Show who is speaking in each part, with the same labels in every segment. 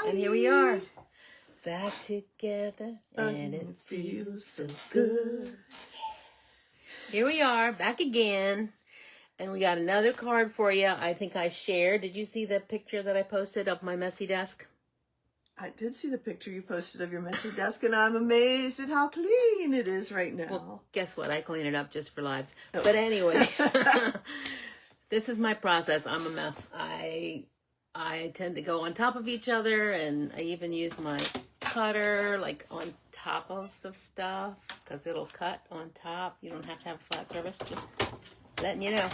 Speaker 1: And here we are, back together, and it feels so good. Here we are, back again, and we got another card for you. I think I shared. Did you see the picture that I posted of my messy desk?
Speaker 2: I did see the picture you posted of your messy desk, and I'm amazed at how clean it is right now.
Speaker 1: Well, guess what? I clean it up just for lives. Oh. But anyway, this is my process. I'm a mess. I tend to go on top of each other, and I even use my cutter like on top of the stuff because it'll cut on top. You don't have to have a flat surface, just letting you know.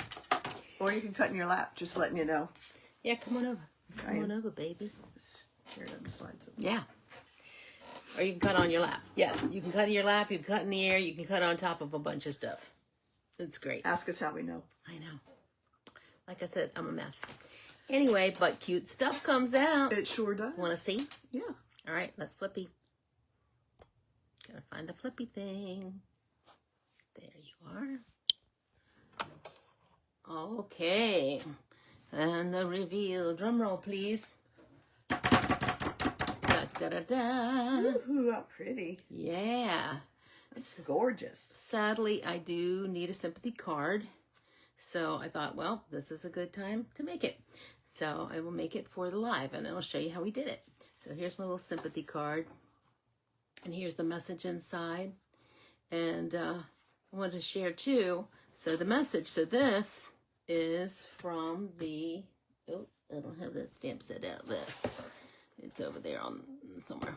Speaker 2: Or you can cut in your lap, just letting you know.
Speaker 1: Yeah, come on over. Come on over, baby.
Speaker 2: Here, let me slide some.
Speaker 1: Yeah. Or you can cut on your lap. Yes, you can cut in your lap, you can cut in the air, you can cut on top of a bunch of stuff. It's great.
Speaker 2: Ask us how we know.
Speaker 1: I know. Like I said, I'm a mess. Anyway, but cute stuff comes out.
Speaker 2: It sure does.
Speaker 1: Want to see?
Speaker 2: Yeah.
Speaker 1: All right, let's flippy. Gotta find the flippy thing. There you are. Okay. And the reveal. Drum roll, please. Da, da, da, da.
Speaker 2: Ooh, how pretty.
Speaker 1: Yeah.
Speaker 2: It's gorgeous.
Speaker 1: Sadly, I do need a sympathy card. So I thought, well, this is a good time to make it. So I will make it for the live, and I'll show you how we did it. So here's my little sympathy card. And here's the message inside. And I wanted to share too. So the message, so this is from the, oh, I don't have that stamp set out, but it's over there on somewhere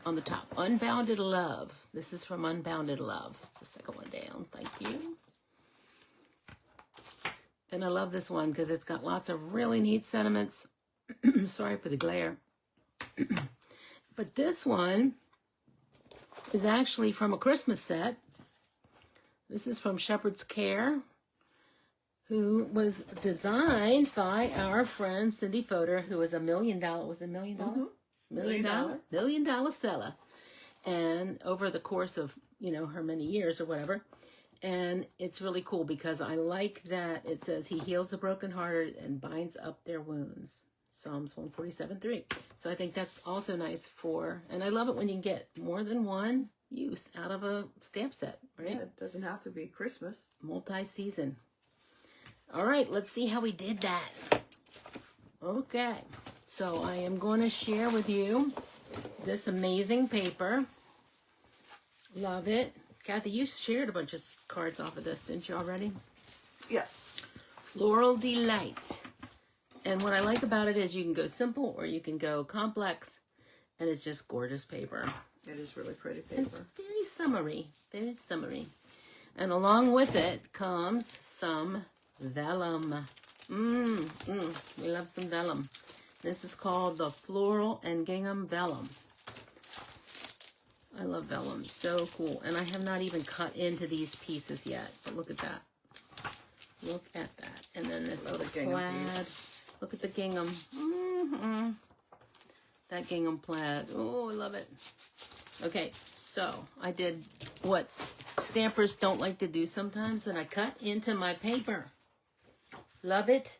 Speaker 1: on the top. Unbounded Love. This is from Unbounded Love. It's the second one down. Thank you. And I love this one because it's got lots of really neat sentiments. Sorry for the glare. But this one is actually from a Christmas set. This is from Shepherd's Care, who was designed by our friend Cindy Fodor, who was $1 million, was it $1 million?
Speaker 2: Mm-hmm.
Speaker 1: $1 million seller. And over the course of, her many years or whatever. And it's really cool because I like that it says he heals the brokenhearted and binds up their wounds. Psalms 147:3. So I think that's also nice and I love it when you can get more than one use out of a stamp set, right?
Speaker 2: Yeah, it doesn't have to be Christmas.
Speaker 1: Multi-season. All right, let's see how we did that. Okay, so I am going to share with you this amazing paper. Love it. Kathy, you shared a bunch of cards off of this, didn't you already?
Speaker 2: Yes.
Speaker 1: Floral Delight. And what I like about it is you can go simple or you can go complex, and it's just gorgeous paper.
Speaker 2: It is really pretty paper.
Speaker 1: It's very summery, very summery. And along with it comes some vellum. We love some vellum. This is called the Floral and Gingham Vellum. I love vellum, so cool. And I have not even cut into these pieces yet, but look at that. Look at that. And then this little plaid. Look at the gingham. That gingham plaid. Oh, I love it. Okay, so I did what stampers don't like to do sometimes, and I cut into my paper. Love it,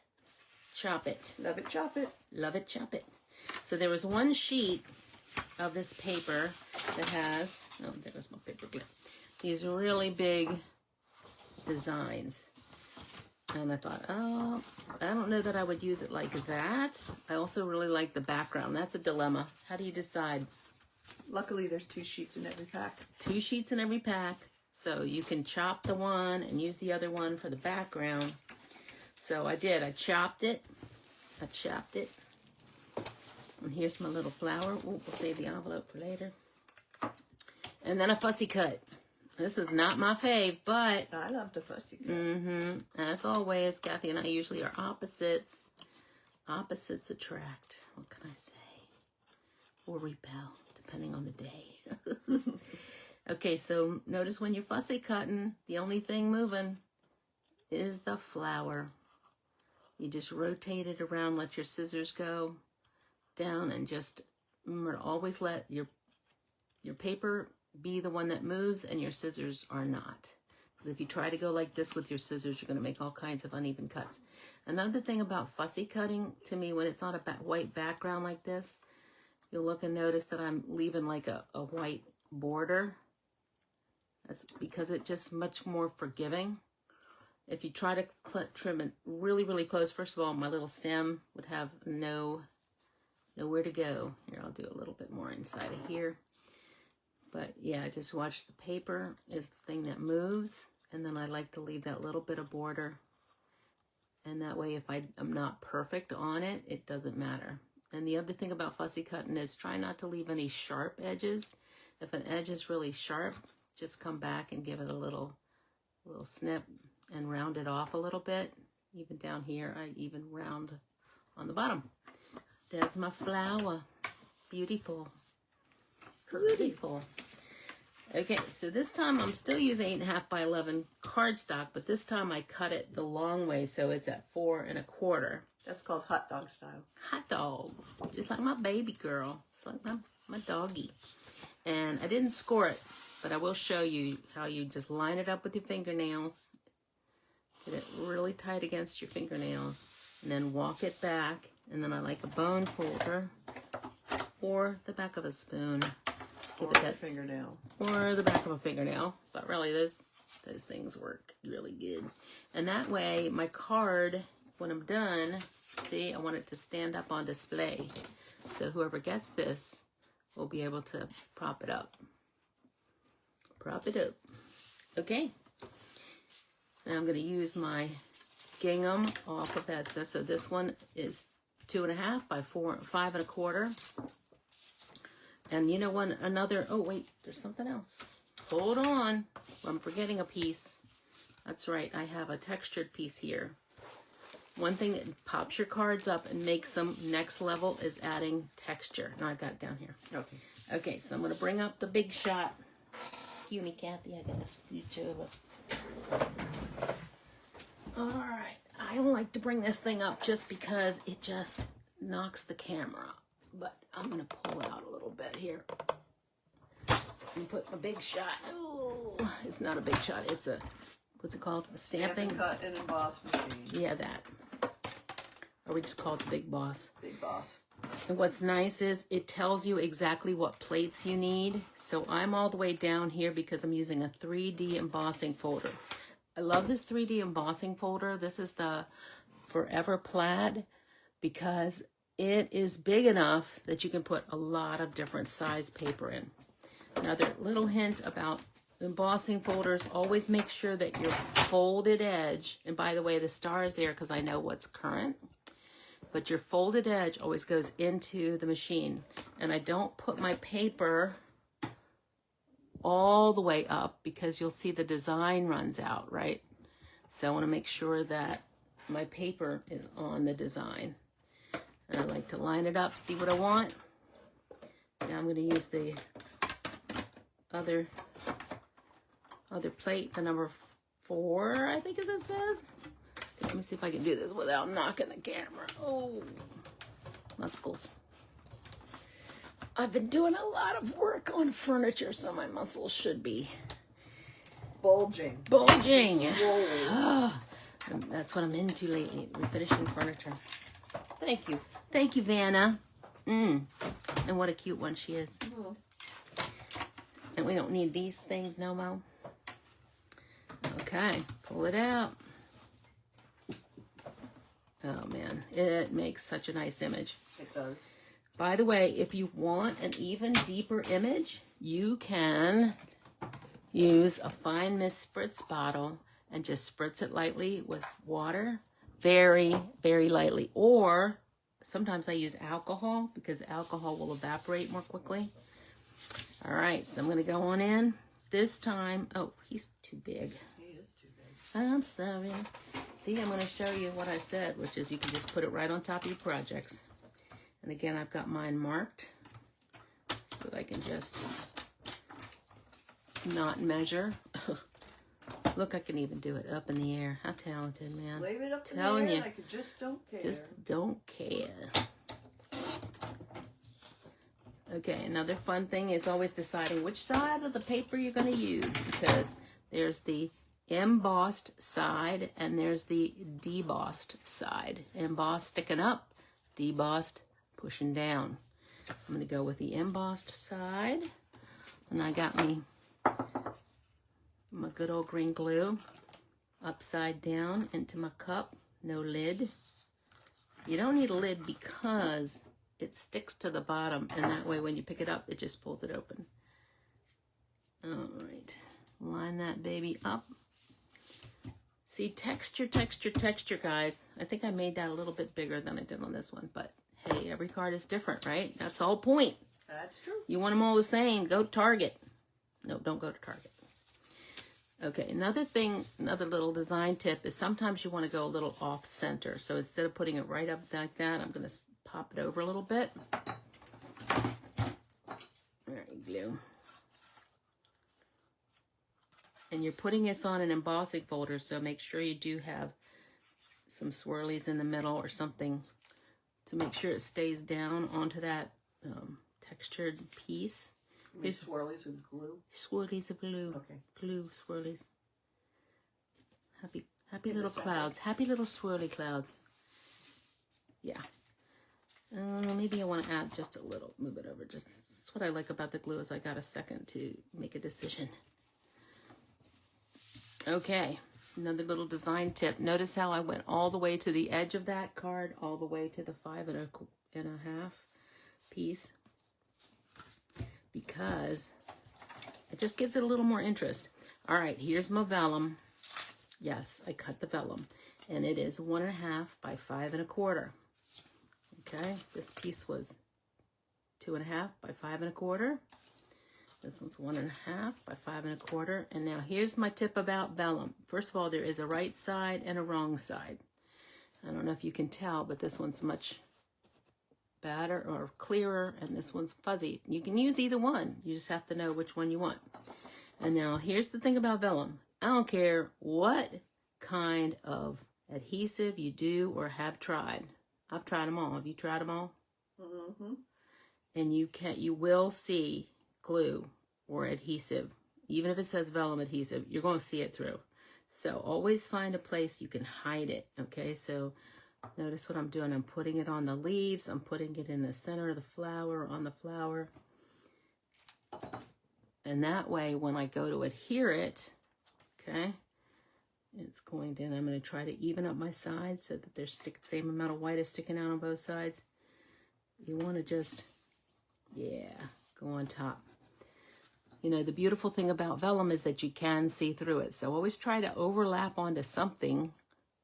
Speaker 1: chop it.
Speaker 2: Love it, chop it.
Speaker 1: Love it, chop it. So there was one sheet of this paper that has, oh, there goes my paper clip. These really big designs. And I thought, oh, I don't know that I would use it like that. I also really like the background. That's a dilemma. How do you decide?
Speaker 2: Luckily, there's 2 sheets in every pack.
Speaker 1: 2 sheets in every pack. So you can chop the one and use the other one for the background. So I did. I chopped it. And here's my little flower. Ooh, we'll save the envelope for later. And then a fussy cut. This is not my fave, but
Speaker 2: I love the fussy cut.
Speaker 1: As always, Kathy and I usually are opposites. Opposites attract. What can I say? Or repel, depending on the day. Okay, so notice when you're fussy cutting, the only thing moving is the flower. You just rotate it around, let your scissors go down, and just remember to always let your paper be the one that moves and your scissors are not. Because if you try to go like this with your scissors, you're going to make all kinds of uneven cuts. Another thing about fussy cutting, to me, when it's on a white background like this, you'll look and notice that I'm leaving like a white border. That's because it's just much more forgiving. If you try to trim it really, really close, first of all, my little stem would have nowhere to go. Here, I'll do a little bit more inside of here. But yeah, just watch the paper is the thing that moves. And then I like to leave that little bit of border. And that way, if I'm not perfect on it, it doesn't matter. And the other thing about fussy cutting is try not to leave any sharp edges. If an edge is really sharp, just come back and give it a little snip and round it off a little bit. Even down here, I even round on the bottom. There's my flower. Beautiful. Beautiful. Okay, so this time I'm still using 8.5 by 11 cardstock, but this time I cut it the long way, so it's at 4 1/4.
Speaker 2: That's called hot dog style.
Speaker 1: Hot dog. Just like my baby girl. It's like my doggy. And I didn't score it, but I will show you how you just line it up with your fingernails. Get it really tight against your fingernails. And then walk it back. And then I like a bone folder or the back of a spoon.
Speaker 2: Or a fingernail.
Speaker 1: Or the back of a fingernail. But really, those things work really good. And that way, my card, when I'm done, see, I want it to stand up on display. So whoever gets this will be able to prop it up. Prop it up. Okay. Now I'm going to use my gingham off of that. So this one is 2.5 by 5 1/4. And you know what, oh wait, there's something else. Hold on, I'm forgetting a piece. That's right, I have a textured piece here. One thing that pops your cards up and makes them next level is adding texture. Now I've got it down here.
Speaker 2: Okay.
Speaker 1: Okay, so I'm gonna bring up the big shot. Excuse me, Kathy, I gotta scooch over. All right, I don't like to bring this thing up just because it just knocks the camera up. But I'm going to pull out a little bit here. And put a big shot. Oh, it's not a big shot. It's a, what's it called? A stamping?
Speaker 2: Stampin' cut and emboss machine.
Speaker 1: Yeah, that. Or we just call it the Big Boss.
Speaker 2: Big Boss.
Speaker 1: And what's nice is it tells you exactly what plates you need. So I'm all the way down here because I'm using a 3D embossing folder. I love this 3D embossing folder. This is the Forever Plaid because it is big enough that you can put a lot of different size paper in. Another little hint about embossing folders, always make sure that your folded edge, and by the way, the star is there because I know what's current, but your folded edge always goes into the machine. And I don't put my paper all the way up because you'll see the design runs out, right? So I want to make sure that my paper is on the design. And I like to line it up, see what I want. Now I'm going to use the other plate, the number 4, I think as it says. Okay, let me see if I can do this without knocking the camera. Oh, muscles. I've been doing a lot of work on furniture, so my muscles should be
Speaker 2: bulging.
Speaker 1: And that's what I'm into lately, refinishing furniture. Thank you. Thank you, Vanna. And what a cute one she is. Mm. And we don't need these things no more. Okay, pull it out. Oh, man. It makes such a nice image.
Speaker 2: It does.
Speaker 1: By the way, if you want an even deeper image, you can use a fine mist spritz bottle and just spritz it lightly with water. Very, very lightly. Or sometimes I use alcohol because alcohol will evaporate more quickly. All right, so I'm going to go on in. This time, oh, he's too big.
Speaker 2: He is too big.
Speaker 1: I'm sorry. See, I'm going to show you what I said, which is you can just put it right on top of your projects. And again, I've got mine marked so that I can just not measure. Look, I can even do it up in the air. How talented, man.
Speaker 2: Wave it up in the air like you just don't care.
Speaker 1: Just don't care. Okay, another fun thing is always deciding which side of the paper you're going to use, because there's the embossed side and there's the debossed side. Embossed sticking up, debossed pushing down. I'm going to go with the embossed side. And I got me my good old green glue upside down into my cup. No lid. You don't need a lid because it sticks to the bottom, and that way when you pick it up, it just pulls it open. All right, line that baby up. See, texture, texture, texture, guys. I think I made that a little bit bigger than I did on this one, but hey, every card is different, right? That's the whole point.
Speaker 2: That's true.
Speaker 1: You want them all the same, go to Target. No, don't go to Target. Okay, another thing, another little design tip is sometimes you want to go a little off center. So instead of putting it right up like that, I'm going to pop it over a little bit. There you go. And you're putting this on an embossing folder, so make sure you do have some swirlies in the middle or something to make sure it stays down onto that textured piece.
Speaker 2: These swirlies with glue?
Speaker 1: Swirlies of glue. Okay. Glue swirlies. Happy little clouds. Happy little swirly clouds. Yeah. Maybe I want to add just a little. Move it over. Just that's what I like about the glue is I got a second to make a decision. Okay. Another little design tip. Notice how I went all the way to the edge of that card, all the way to the 5 1/2 piece. Because it just gives it a little more interest. All right, here's my vellum. Yes, I cut the vellum, and it is 1 1/2 by 5 1/4. Okay, this piece was 2 1/2 by 5 1/4. This one's 1 1/2 by 5 1/4. And now here's my tip about vellum. First of all, there is a right side and a wrong side. I don't know if you can tell, but this one's much better or clearer, and this one's fuzzy. You can use either one. You just have to know which one you want. And now here's the thing about vellum. I don't care what kind of adhesive you do or have tried. I've tried them all. Have you tried them all? Mm-hmm. And you will see glue or adhesive. Even if it says vellum adhesive, you're going to see it through. So always find a place you can hide it. Okay, so notice what I'm doing. I'm putting it on the leaves. I'm putting it in the center of the flower, on the flower. And that way, when I go to adhere it, okay, it's going to, and I'm going to try to even up my sides so that there's the same amount of white is sticking out on both sides. You want to just, yeah, go on top. You know, the beautiful thing about vellum is that you can see through it. So always try to overlap onto something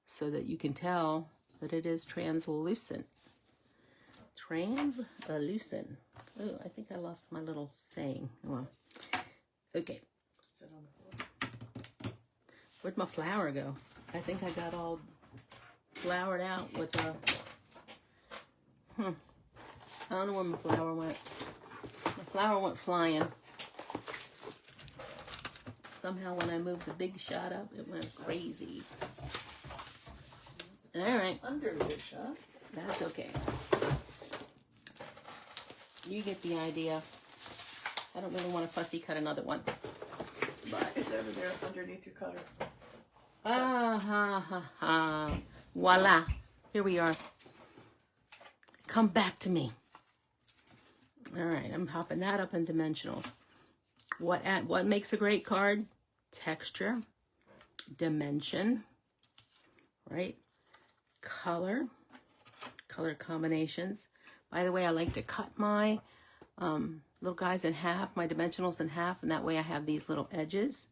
Speaker 1: so that you can tell that it is translucent. Translucent. Oh, I think I lost my little saying. Well, okay. Where'd my flower go? I think I got all flowered out with a... I don't know where my flower went. My flower went flying. Somehow when I moved the big shot up, it went crazy. All right.
Speaker 2: Under the shot.
Speaker 1: That's okay. You get the idea. I don't really want to fussy cut another one. But
Speaker 2: it's over there underneath your cutter.
Speaker 1: Voila. Here we are. Come back to me. All right, I'm popping that up in dimensionals. What makes a great card? Texture, dimension, right? Color combinations. By the way, I like to cut my little guys in half, my dimensionals in half, and that way I have these little edges.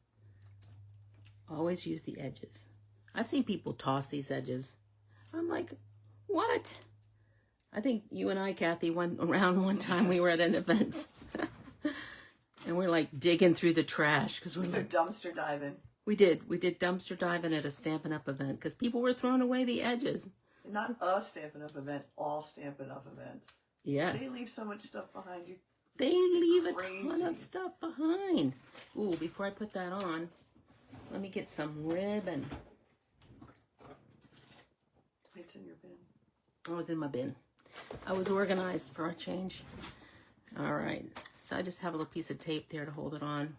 Speaker 1: Always use the edges. I've seen people toss these edges. I'm like, what? I think you and I, Kathy, went around one time. Yes. We were at an event. And we're like digging through the trash because we're like
Speaker 2: dumpster diving.
Speaker 1: We did dumpster diving at a Stampin' Up event because people were throwing away the edges.
Speaker 2: Not a Stampin' Up event, all Stampin' Up events.
Speaker 1: Yes.
Speaker 2: They leave so much stuff behind you.
Speaker 1: They leave a ton of stuff behind. Ooh, before I put that on, let me get some ribbon.
Speaker 2: It's in your bin.
Speaker 1: Oh, it's in my bin. I was organized for a change. All right. So I just have a little piece of tape there to hold it on.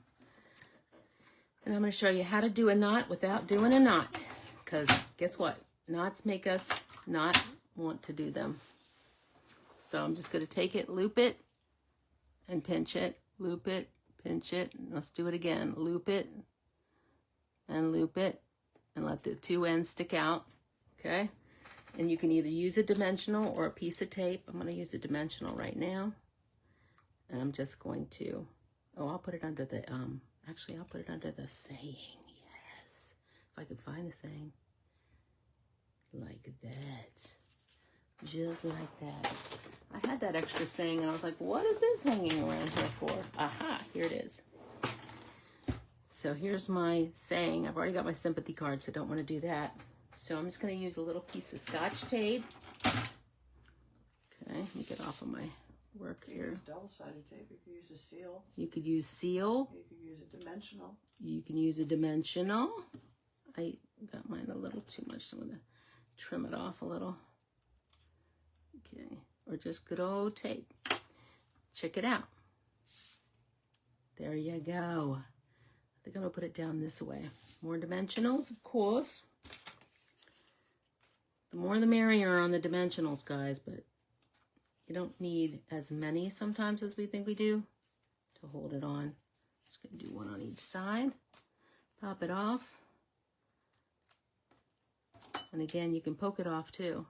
Speaker 1: And I'm going to show you how to do a knot without doing a knot. Because guess what? Knots make us not want to do them. So I'm just going to take it, loop it, and pinch it, loop it, pinch it. Let's do it again. Loop it and loop it and let the two ends stick out, okay? And you can either use a dimensional or a piece of tape. I'm going to use a dimensional right now. And I'm just going to, I'll put it under the, actually I'll put it under the saying, yes. If I can find the saying. Like that. Just like that. I had that extra saying and I was like, what is this hanging around here for? Aha, here it is. So here's my saying. I've already got my sympathy card, so don't want to do that. So I'm just going to use a little piece of Scotch tape. Okay, let me get off of my work here.
Speaker 2: Use double-sided tape. You could use a seal.
Speaker 1: You could use seal.
Speaker 2: You could use a dimensional.
Speaker 1: You can use a dimensional. I got mine a little too much, so I'm going to trim it off a little. Okay, or just good old tape. Check it out. There you go. I think I'm going to put it down this way. More dimensionals, of course. The more the merrier on the dimensionals, guys, but you don't need as many sometimes as we think we do to hold it on. Just going to do one on each side. Pop it off. And again, you can poke it off too.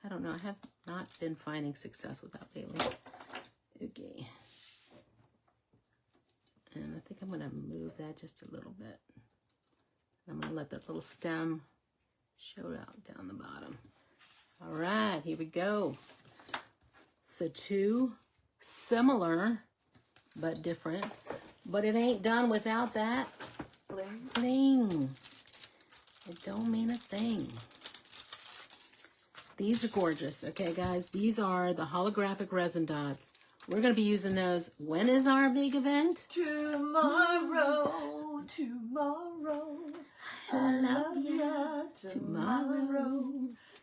Speaker 1: I don't know. I have not been finding success with that lately. Okay. And I think I'm going to move that just a little bit. I'm going to let that little stem show out down the bottom. All right, here we go. So two similar but different. But it ain't done without that
Speaker 2: Bling.
Speaker 1: bling. It don't mean a thing. These are gorgeous, okay, guys? These are the holographic resin dots. We're going to be using those. When is our big event?
Speaker 2: Tomorrow, tomorrow.
Speaker 1: I love ya. Tomorrow.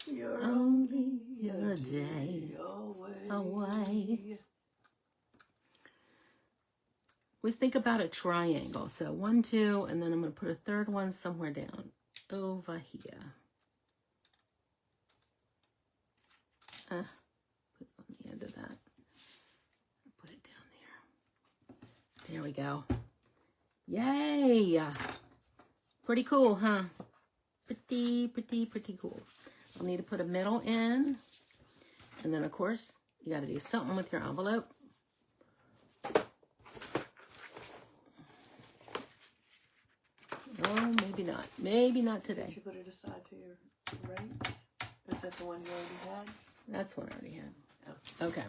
Speaker 2: You're
Speaker 1: Only a day away. Always think about a triangle. So 1, 2, and then I'm going to put a third one somewhere down over here. Put it on the end of that. Put it down there. There we go. Yay! Pretty cool, huh? Pretty cool. I'll need to put a middle in. And then, of course, you got to do something with your envelope. Oh, maybe not. Maybe not today.
Speaker 2: Did you put it aside to your right? Is that the one you already had?
Speaker 1: That's one I already had.
Speaker 2: Oh.
Speaker 1: Okay.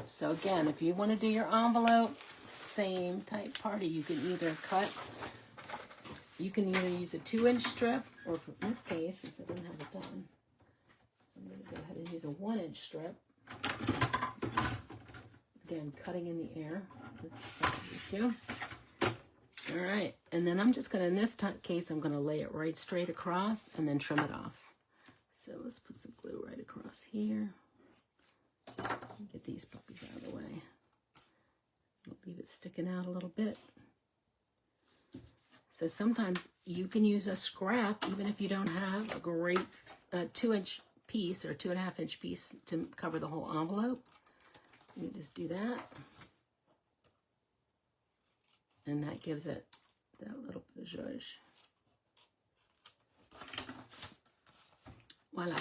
Speaker 1: So again, if you want to do your envelope, same type party. You can either use a 2-inch strip, or in this case, since I didn't have it done, I'm going to go ahead and use a 1-inch strip. Again, cutting in the air. Too. All right, and then I'm just going to, in this case, I'm going to lay it right straight across and then trim it off. So let's put some glue right across here. Get these puppies out of the way. I'll leave it sticking out a little bit. So sometimes you can use a scrap, even if you don't have a great 2-inch piece or 2.5-inch piece to cover the whole envelope. You just do that. And that gives it that little bit of zhuzh. Voila.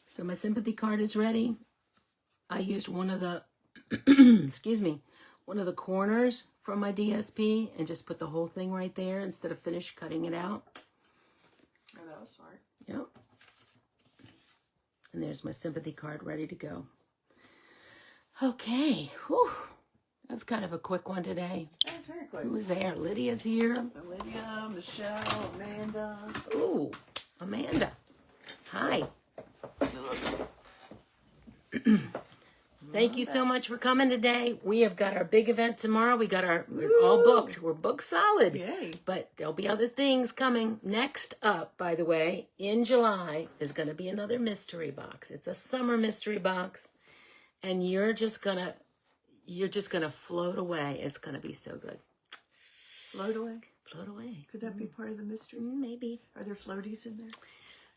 Speaker 1: So my sympathy card is ready. I used one of the, excuse me, one of the corners from my DSP and just put the whole thing right there instead of finish cutting it out.
Speaker 2: Oh, that was smart.
Speaker 1: Yep. And there's my sympathy card ready to go. Okay. Whew. That was kind of a quick one today.
Speaker 2: That's very quick.
Speaker 1: Who was there? Lydia's here.
Speaker 2: Lydia, Michelle, Amanda.
Speaker 1: Ooh, Amanda. Hi. Thank you so much for coming today. We have got our big event tomorrow. We're all booked. We're booked solid.
Speaker 2: Yay.
Speaker 1: But there'll be other things coming. Next up, by the way, in July is going to be another mystery box. It's a summer mystery box. And you're just going to float away. It's going to be so good.
Speaker 2: Float away?
Speaker 1: Float away.
Speaker 2: Could that be part of the mystery?
Speaker 1: Maybe.
Speaker 2: Are there floaties in there?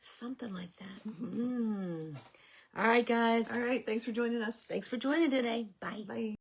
Speaker 1: Something like that. All right, guys.
Speaker 2: All right. Thanks for joining us.
Speaker 1: Thanks for joining today. Bye.
Speaker 2: Bye.